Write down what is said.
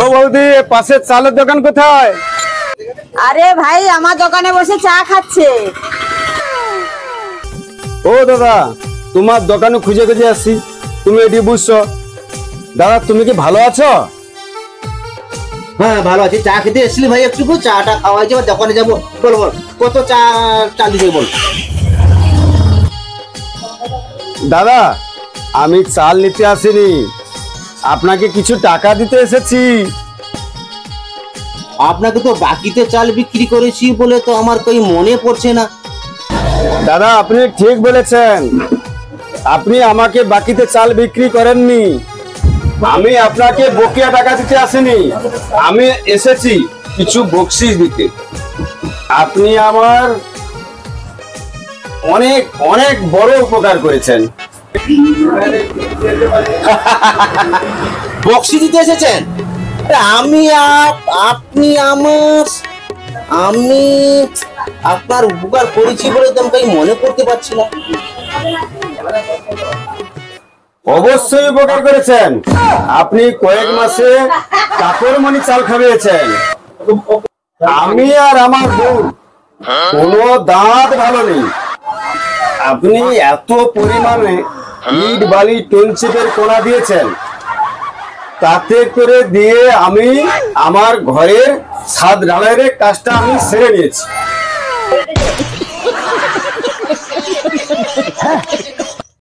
ও বৌদি, পাশের চালের দোকান কোথায়? আরে ভাই, আমার দোকানে বসে চা খাচ্ছে। ও দাদা, তোমার দোকানে খুঁজে খুঁজে আসছি, তুমি এটি বুঝছো। দাদা, তুমি কি ভালো আছো? হ্যাঁ ভালো আছি। চা খেতে এসেছিলি ভাই, একটু চাটা খাওয়াই যাবো, দোকানে যাবো। বল বল, কত চাল দিতে বল। দাদা, আমি চাল নিতে আসিনি, আপনাকে কিছু টাকা দিতে এসেছি। আপনাকে তো বাকিতে চাল বিক্রি করেছি বলে তো আমার কই মনে পড়ছে না। দাদা, আপনি ঠিক বলেছেন, আপনি আমাকে বাকিতে চাল বিক্রি করেননি। আমি আপনাকে বকেয়া টাকা দিতে আসিনি, আমি এসেছি কিছু বকশিশ দিতে। আপনি আমার অনেক অনেক বড় উপকার করেছেন। বক্সি দিতে এসেছেন? আপনি আমি আপনার উপকার করেছি বলে তো আমি মনে করতে পারছি না। অবশ্যই উপকার করেছেন, আপনি কয়েক মাসে কাকরমণি চাল খাইয়েছেন। আমি আর আমার বউ কোনো দাঁত ভালো নেই, আপনি এত পরিমাণে ইট বালি টনচিপের কোনা দিয়েছেন, তাতে করে দিয়ে আমি আমার ঘরের ছাদ ঢালাইয়ের কাজটা আমি সেরে নিয়েছি।